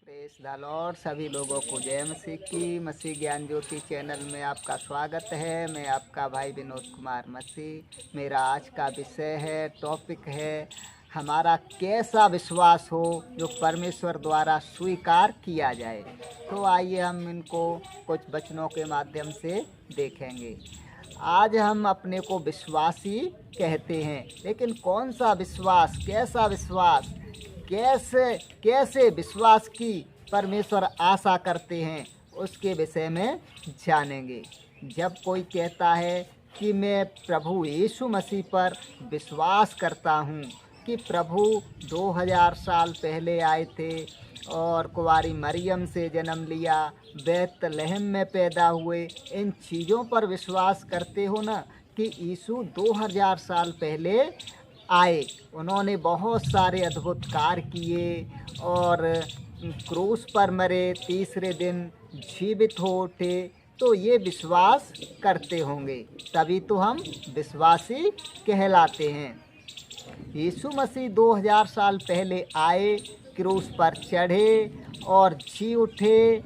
Press the Lord. सभी लोगों को जय मसीह की। मसीह ज्ञान ज्योति चैनल में आपका स्वागत है। मैं आपका भाई विनोद कुमार मसीह। मेरा आज का विषय है, टॉपिक है, हमारा कैसा विश्वास हो जो परमेश्वर द्वारा स्वीकार किया जाए। तो आइए हम इनको कुछ वचनों के माध्यम से देखेंगे। आज हम अपने को विश्वासी कहते हैं, लेकिन कौन सा विश्वास, कैसा विश्वास, कैसे कैसे विश्वास की परमेश्वर आशा करते हैं, उसके विषय में जानेंगे। जब कोई कहता है कि मैं प्रभु यीशु मसीह पर विश्वास करता हूँ कि प्रभु 2000 साल पहले आए थे और कुंवारी मरियम से जन्म लिया, बैतलहम में पैदा हुए, इन चीज़ों पर विश्वास करते हो ना कि यीशु 2000 साल पहले आए, उन्होंने बहुत सारे अद्भुत कार्य किए और क्रूस पर मरे, तीसरे दिन जीवित हो उठे, तो ये विश्वास करते होंगे, तभी तो हम विश्वासी कहलाते हैं। यीशु मसीह 2000 साल पहले आए, क्रूस पर चढ़े और जी उठे,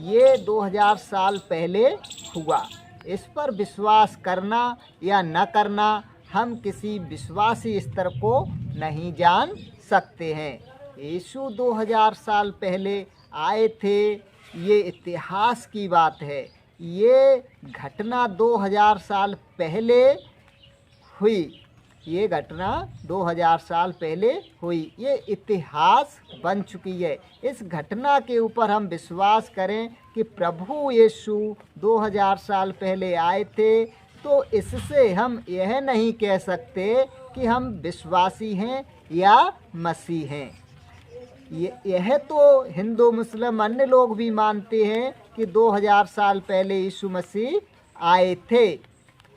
ये 2000 साल पहले हुआ। इस पर विश्वास करना या न करना हम किसी विश्वासी स्तर को नहीं जान सकते हैं। यीशु 2000 साल पहले आए थे, ये इतिहास की बात है। ये घटना 2000 साल पहले हुई, ये घटना 2000 साल पहले हुई, ये इतिहास बन चुकी है। इस घटना के ऊपर हम विश्वास करें कि प्रभु यीशु 2000 साल पहले आए थे, तो इससे हम यह नहीं कह सकते कि हम विश्वासी हैं या मसीह हैं। यह तो हिंदू मुस्लिम अन्य लोग भी मानते हैं कि 2000 साल पहले यीशु मसीह आए थे,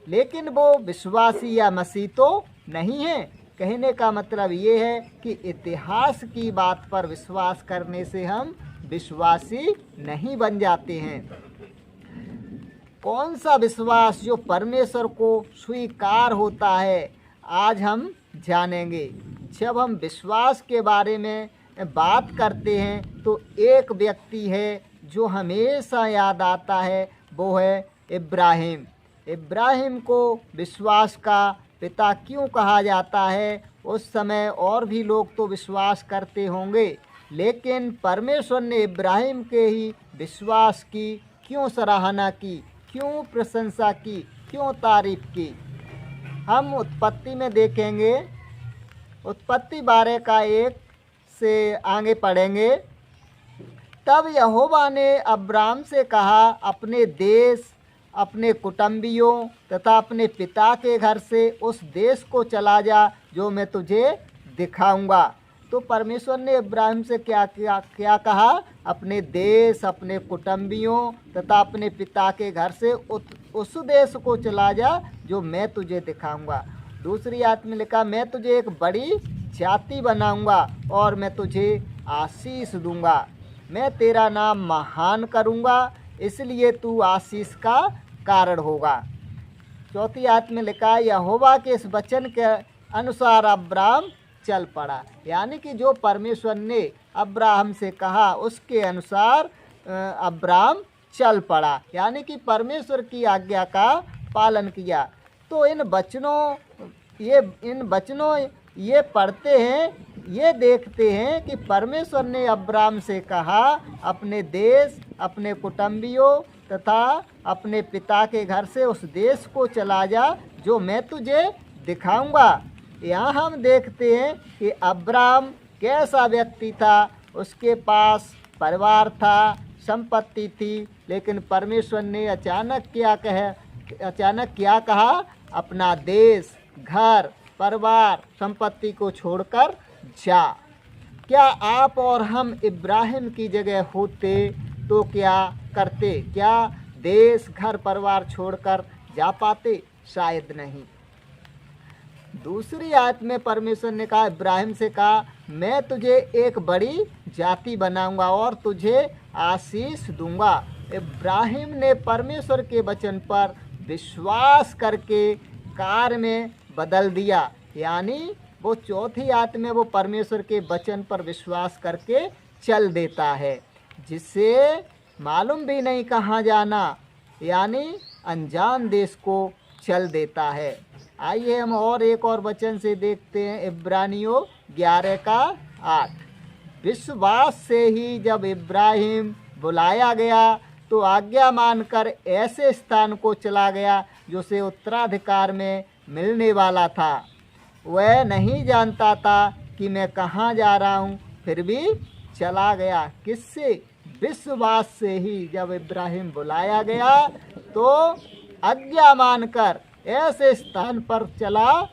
लेकिन वो विश्वासी या मसीह तो नहीं है। कहने का मतलब ये है कि इतिहास की बात पर विश्वास करने से हम विश्वासी नहीं बन जाते हैं। कौन सा विश्वास जो परमेश्वर को स्वीकार होता है, आज हम जानेंगे। जब हम विश्वास के बारे में बात करते हैं तो एक व्यक्ति है जो हमेशा याद आता है, वो है इब्राहिम। इब्राहिम को विश्वास का पिता क्यों कहा जाता है? उस समय और भी लोग तो विश्वास करते होंगे, लेकिन परमेश्वर ने इब्राहिम के ही विश्वास की क्यों सराहना की, क्यों प्रशंसा की, क्यों तारीफ की? हम उत्पत्ति में देखेंगे, उत्पत्ति 12 का 1 से आगे पढ़ेंगे। तब यहोवा ने अब्राम से कहा, अपने देश, अपने कुटुंबियों तथा अपने पिता के घर से उस देश को चला जा जो मैं तुझे दिखाऊंगा। तो परमेश्वर ने इब्राहिम से क्या कहा? अपने देश, अपने कुटुंबियों तथा अपने पिता के घर से उस देश को चला जा जो मैं तुझे दिखाऊंगा। दूसरी आयत में लिखा, मैं तुझे एक बड़ी जाति बनाऊंगा और मैं तुझे आशीष दूंगा, मैं तेरा नाम महान करूंगा, इसलिए तू आशीष का कारण होगा। चौथी आयत में लिखा, यहोवा के इस वचन के अनुसार अब्राम चल पड़ा। यानी कि जो परमेश्वर ने अब्राहम से कहा उसके अनुसार अब्राम चल पड़ा, यानी कि परमेश्वर की आज्ञा का पालन किया। तो इन वचनों ये पढ़ते हैं, ये देखते हैं कि परमेश्वर ने अब्राम से कहा, अपने देश, अपने कुटुंबियों तथा अपने पिता के घर से उस देश को चला जा जो मैं तुझे दिखाऊंगा। यहाँ हम देखते हैं कि अब्राम कैसा व्यक्ति था। उसके पास परिवार था, संपत्ति थी, लेकिन परमेश्वर ने अचानक क्या कहा? अपना देश, घर, परिवार, संपत्ति को छोड़कर जा। क्या आप और हम इब्राहिम की जगह होते तो क्या करते? क्या देश, घर, परिवार छोड़कर जा पाते? शायद नहीं। दूसरी आयत में परमेश्वर ने कहा, इब्राहिम से कहा, मैं तुझे एक बड़ी जाति बनाऊंगा और तुझे आशीष दूंगा। इब्राहिम ने परमेश्वर के वचन पर विश्वास करके कार्य में बदल दिया। यानी वो चौथी आयत में वो परमेश्वर के वचन पर विश्वास करके चल देता है, जिससे मालूम भी नहीं कहाँ जाना, यानी अनजान देश को चल देता है। आइए हम और एक और वचन से देखते हैं, इब्रानियों 11 का 8। विश्वास से ही जब इब्राहिम बुलाया गया तो आज्ञा मानकर ऐसे स्थान को चला गया जो उसे उत्तराधिकार में मिलने वाला था। वह नहीं जानता था कि मैं कहाँ जा रहा हूँ, फिर भी चला गया। किससे? विश्वास से ही जब इब्राहिम बुलाया गया तो आज्ञा मानकर ऐसे स्थान पर चला,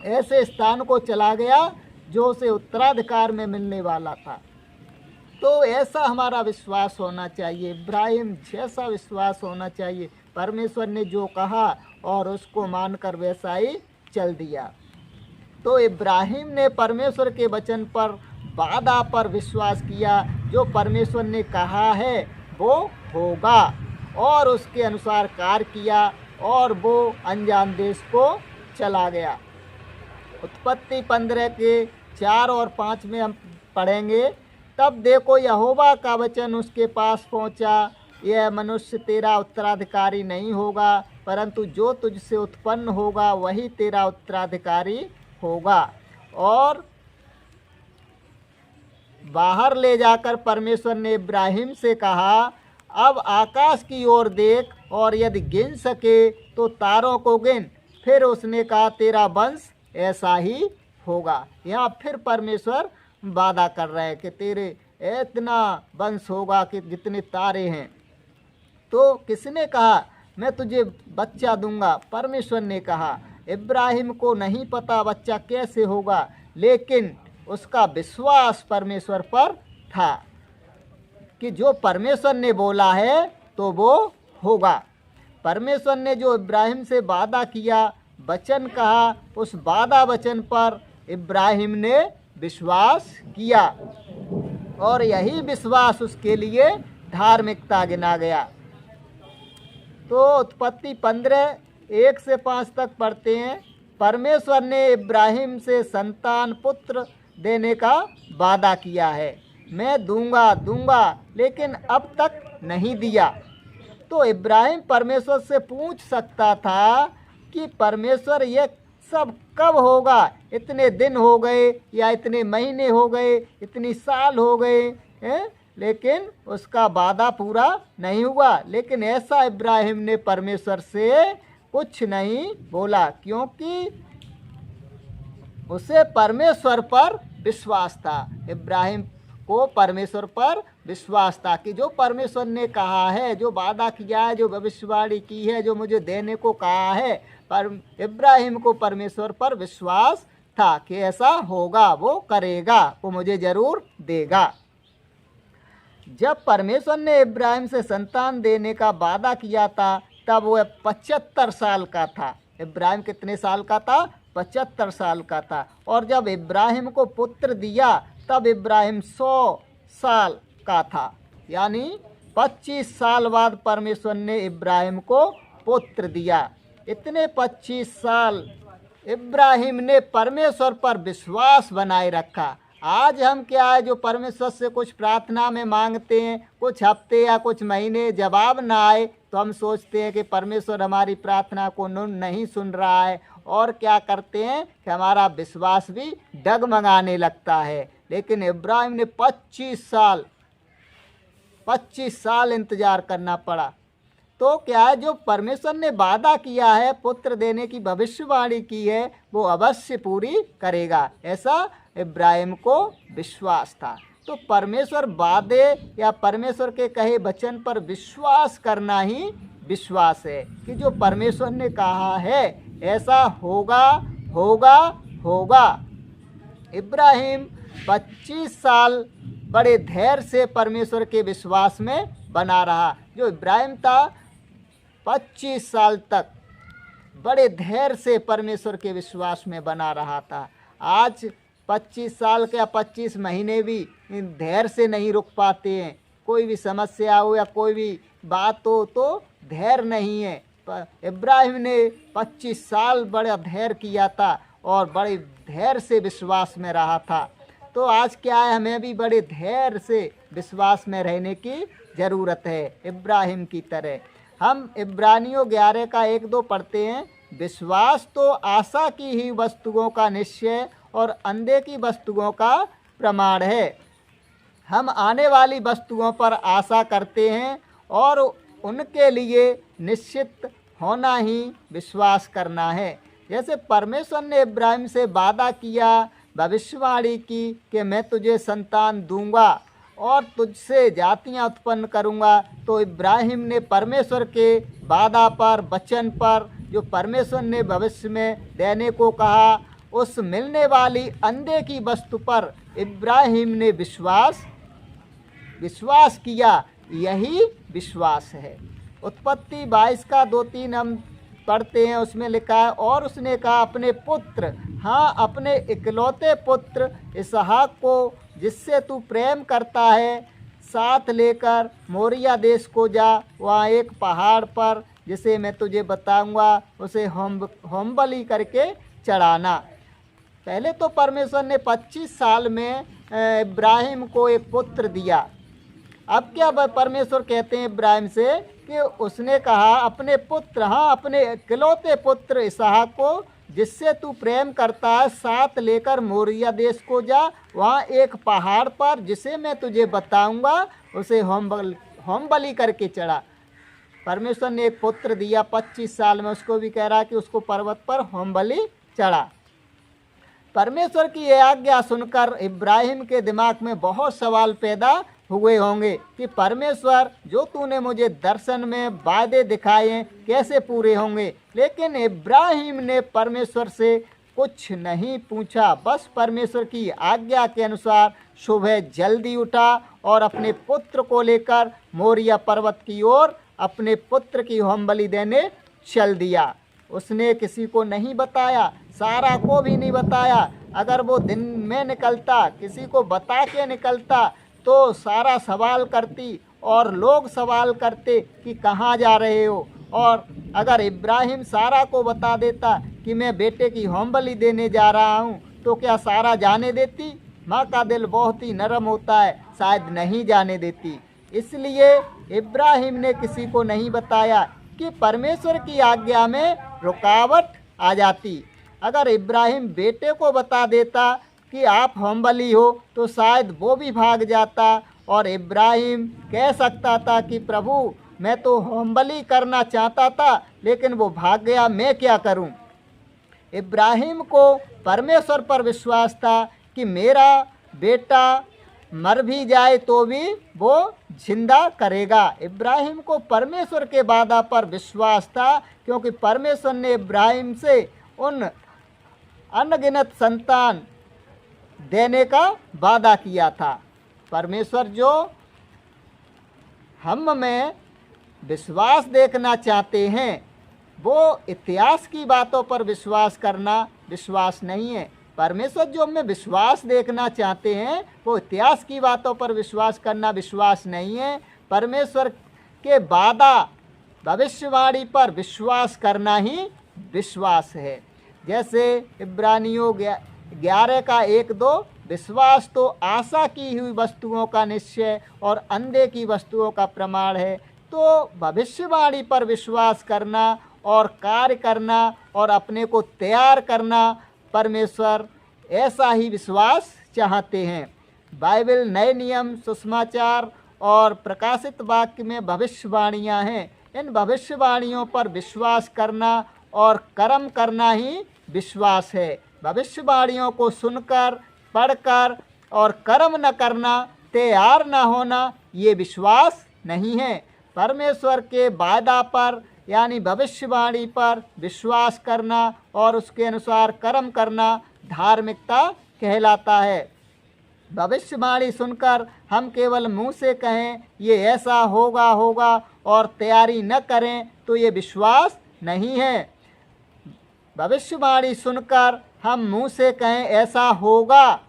ऐसे स्थान को चला गया जो उसे उत्तराधिकार में मिलने वाला था। तो ऐसा हमारा विश्वास होना चाहिए, इब्राहिम जैसा विश्वास होना चाहिए। परमेश्वर ने जो कहा और उसको मानकर वैसा ही चल दिया। तो इब्राहिम ने परमेश्वर के वचन पर, वादा पर विश्वास किया। जो परमेश्वर ने कहा है वो होगा, और उसके अनुसार कार्य किया और वो अनजान देश को चला गया। उत्पत्ति 15 के 4 और 5 में हम पढ़ेंगे, तब देखो यहोवा का वचन उसके पास पहुंचा, यह मनुष्य तेरा उत्तराधिकारी नहीं होगा, परंतु जो तुझसे उत्पन्न होगा वही तेरा उत्तराधिकारी होगा। और बाहर ले जाकर परमेश्वर ने इब्राहिम से कहा, अब आकाश की ओर देख और यदि गिन सके तो तारों को गिन। फिर उसने कहा, तेरा वंश ऐसा ही होगा। यहाँ फिर परमेश्वर वादा कर रहे हैं कि तेरे इतना वंश होगा कि जितने तारे हैं। तो किसने कहा मैं तुझे बच्चा दूंगा? परमेश्वर ने कहा। इब्राहिम को नहीं पता बच्चा कैसे होगा, लेकिन उसका विश्वास परमेश्वर पर था कि जो परमेश्वर ने बोला है तो वो होगा। परमेश्वर ने जो इब्राहिम से वादा किया, वचन कहा, उस वादा वचन पर इब्राहिम ने विश्वास किया और यही विश्वास उसके लिए धार्मिकता गिना गया। तो उत्पत्ति 15 1 से 5 तक पढ़ते हैं। परमेश्वर ने इब्राहिम से संतान पुत्र देने का वादा किया है, मैं दूंगा दूंगा, लेकिन अब तक नहीं दिया। तो इब्राहिम परमेश्वर से पूछ सकता था कि परमेश्वर ये सब कब होगा? इतने दिन हो गए या इतने महीने हो गए, इतनी साल हो गए हैं, लेकिन उसका वादा पूरा नहीं हुआ। लेकिन ऐसा इब्राहिम ने परमेश्वर से कुछ नहीं बोला, क्योंकि उसे परमेश्वर पर विश्वास था। इब्राहिम को परमेश्वर पर विश्वास था कि जो परमेश्वर ने कहा है, जो वादा किया है, जो भविष्यवाणी की है, जो मुझे देने को कहा है, पर इब्राहिम को परमेश्वर पर विश्वास था कि ऐसा होगा, वो करेगा, वो मुझे जरूर देगा। जब परमेश्वर ने इब्राहिम से संतान देने का वादा किया था तब वह 75 साल का था। इब्राहिम कितने साल का था? 75 साल का था। और जब इब्राहिम को पुत्र दिया तब इब्राहिम 100 साल का था, यानी 25 साल बाद परमेश्वर ने इब्राहिम को पुत्र दिया। इतने 25 साल इब्राहिम ने परमेश्वर पर विश्वास बनाए रखा। आज हम क्या है, जो परमेश्वर से कुछ प्रार्थना में मांगते हैं, कुछ हफ्ते या कुछ महीने जवाब ना आए तो हम सोचते हैं कि परमेश्वर हमारी प्रार्थना को नहीं सुन रहा है, और क्या करते हैं कि हमारा विश्वास भी डगमगाने लगता है। लेकिन इब्राहिम ने 25 साल इंतजार करना पड़ा। तो क्या है, जो परमेश्वर ने वादा किया है, पुत्र देने की भविष्यवाणी की है, वो अवश्य पूरी करेगा, ऐसा इब्राहिम को विश्वास था। तो परमेश्वर वादे या परमेश्वर के कहे वचन पर विश्वास करना ही विश्वास है कि जो परमेश्वर ने कहा है ऐसा होगा होगा होगा। इब्राहिम 25 साल बड़े धैर्य से परमेश्वर के विश्वास में बना रहा। जो इब्राहिम था 25 साल तक बड़े धैर्य से परमेश्वर के विश्वास में बना रहा था। आज 25 साल के या 25 महीने भी धैर्य से नहीं रुक पाते हैं। कोई भी समस्या हो या कोई भी बात हो तो धैर्य नहीं है। इब्राहिम ने 25 साल बड़ा धैर्य किया था और बड़े धैर्य से विश्वास में रहा था। तो आज क्या है, हमें भी बड़े धैर्य से विश्वास में रहने की ज़रूरत है, इब्राहिम की तरह। हम इब्रानियों 11 का 1-2 पढ़ते हैं। विश्वास तो आशा की ही वस्तुओं का निश्चय और अंधे की वस्तुओं का प्रमाण है। हम आने वाली वस्तुओं पर आशा करते हैं और उनके लिए निश्चित होना ही विश्वास करना है। जैसे परमेश्वर ने इब्राहिम से वादा किया, भविष्यवाणी की कि मैं तुझे संतान दूंगा और तुझसे जातियां उत्पन्न करूंगा, तो इब्राहिम ने परमेश्वर के वादा पर, वचन पर, जो परमेश्वर ने भविष्य में देने को कहा, उस मिलने वाली अंधे की वस्तु पर इब्राहिम ने विश्वास किया। यही विश्वास है। उत्पत्ति 22 का 2-3 हम पढ़ते हैं। उसमें लिखा है, और उसने कहा अपने पुत्र, हाँ अपने इकलौते पुत्र इसहाक को, जिससे तू प्रेम करता है, साथ लेकर मोरिया देश को जा। वहाँ एक पहाड़ पर, जिसे मैं तुझे बताऊंगा, उसे होम बलि करके चढ़ाना। पहले तो परमेश्वर ने 25 साल में इब्राहिम को एक पुत्र दिया। अब क्या परमेश्वर कहते हैं इब्राहिम से कि उसने कहा अपने पुत्र, हाँ अपने इकलौते पुत्र इसहाक को, जिससे तू प्रेम करता है, साथ लेकर मोरिया देश को जा। वहाँ एक पहाड़ पर, जिसे मैं तुझे बताऊंगा, उसे होम बलि करके चढ़ा। परमेश्वर ने एक पुत्र दिया 25 साल में, उसको भी कह रहा कि उसको पर्वत पर होम बलि चढ़ा। परमेश्वर की यह आज्ञा सुनकर इब्राहिम के दिमाग में बहुत सवाल पैदा हुए होंगे कि परमेश्वर, जो तूने मुझे दर्शन में वादे दिखाए कैसे पूरे होंगे। लेकिन इब्राहिम ने परमेश्वर से कुछ नहीं पूछा, बस परमेश्वर की आज्ञा के अनुसार सुबह जल्दी उठा और अपने पुत्र को लेकर मोरिया पर्वत की ओर अपने पुत्र की होम बलि देने चल दिया। उसने किसी को नहीं बताया, सारा को भी नहीं बताया। अगर वो दिन में निकलता, किसी को बता के निकलता, तो सारा सवाल करती और लोग सवाल करते कि कहाँ जा रहे हो। और अगर इब्राहिम सारा को बता देता कि मैं बेटे की होम बलि देने जा रहा हूँ, तो क्या सारा जाने देती? माँ का दिल बहुत ही नरम होता है, शायद नहीं जाने देती। इसलिए इब्राहिम ने किसी को नहीं बताया कि परमेश्वर की आज्ञा में रुकावट आ जाती। अगर इब्राहिम बेटे को बता देता कि आप होम बलि हो, तो शायद वो भी भाग जाता और इब्राहिम कह सकता था कि प्रभु, मैं तो होम बलि करना चाहता था, लेकिन वो भाग गया, मैं क्या करूं? इब्राहिम को परमेश्वर पर विश्वास था कि मेरा बेटा मर भी जाए तो भी वो जिंदा करेगा। इब्राहिम को परमेश्वर के वादा पर विश्वास था, क्योंकि परमेश्वर ने इब्राहिम से उन अनगिनत संतान देने का वादा किया था। परमेश्वर जो हम में विश्वास देखना चाहते हैं, वो इतिहास की बातों पर विश्वास करना विश्वास नहीं है। परमेश्वर जो हमें विश्वास देखना चाहते हैं, वो इतिहास की बातों पर विश्वास करना विश्वास नहीं है। परमेश्वर के वादा, भविष्यवाणी पर विश्वास करना ही विश्वास है। जैसे इब्रानियों 11 का 1-2, विश्वास तो आशा की हुई वस्तुओं का निश्चय और अंधे की वस्तुओं का प्रमाण है। तो भविष्यवाणी पर विश्वास करना और कार्य करना और अपने को तैयार करना, परमेश्वर ऐसा ही विश्वास चाहते हैं। बाइबल, नए नियम, सुसमाचार और प्रकाशित वाक्य में भविष्यवाणियाँ हैं। इन भविष्यवाणियों पर विश्वास करना और कर्म करना ही विश्वास है। भविष्यवाणियों को सुनकर, पढ़कर और कर्म न करना, तैयार न होना, ये विश्वास नहीं है। परमेश्वर के वादा पर यानी भविष्यवाणी पर विश्वास करना और उसके अनुसार कर्म करना धार्मिकता कहलाता है। भविष्यवाणी सुनकर हम केवल मुंह से कहें ये ऐसा होगा और तैयारी न करें, तो ये विश्वास नहीं है। भविष्यवाणी सुनकर हम मुंह से कहें ऐसा होगा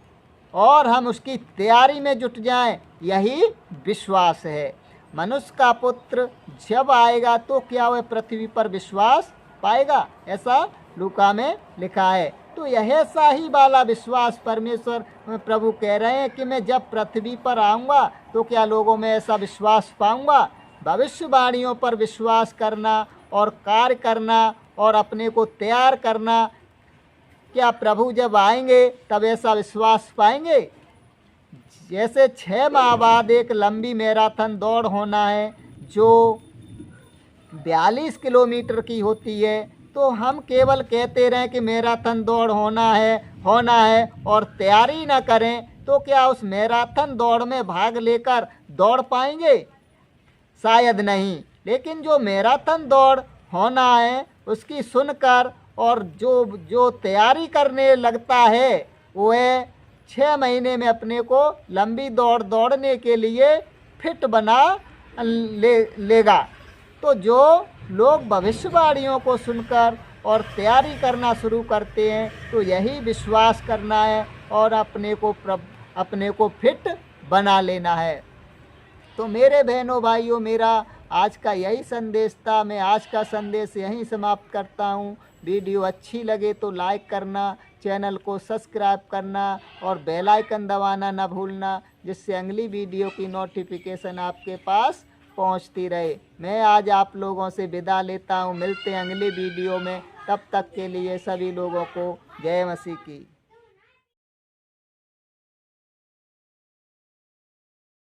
और हम उसकी तैयारी में जुट जाएं, यही विश्वास है। मनुष्य का पुत्र जब आएगा तो क्या वह पृथ्वी पर विश्वास पाएगा? ऐसा लूका में लिखा है। तो यह शाही वाला विश्वास परमेश्वर प्रभु कह रहे हैं कि मैं जब पृथ्वी पर आऊँगा तो क्या लोगों में ऐसा विश्वास पाऊँगा। भविष्यवाणियों पर विश्वास करना और कार्य करना और अपने को तैयार करना, क्या प्रभु जब आएंगे तब ऐसा विश्वास पाएंगे। जैसे 6 माह बाद एक लंबी मैराथन दौड़ होना है जो 42 किलोमीटर की होती है, तो हम केवल कहते रहें कि मैराथन दौड़ होना है और तैयारी ना करें तो क्या उस मैराथन दौड़ में भाग लेकर दौड़ पाएंगे? शायद नहीं। लेकिन जो मैराथन दौड़ होना है उसकी सुनकर और जो तैयारी करने लगता है वह 6 महीने में अपने को लंबी दौड़ दौड़ने के लिए फिट बना लेगा। तो जो लोग भविष्यवाणियों को सुनकर और तैयारी करना शुरू करते हैं तो यही विश्वास करना है और अपने को फिट बना लेना है। तो मेरे बहनों भाइयों, मेरा आज का यही संदेश था। मैं आज का संदेश यहीं समाप्त करता हूँ। वीडियो अच्छी लगे तो लाइक करना, चैनल को सब्सक्राइब करना और बेल आइकन दबाना न भूलना, जिससे अगली वीडियो की नोटिफिकेशन आपके पास पहुंचती रहे। मैं आज आप लोगों से विदा लेता हूं। मिलते हैं अगली वीडियो में। तब तक के लिए सभी लोगों को जय मसीह की।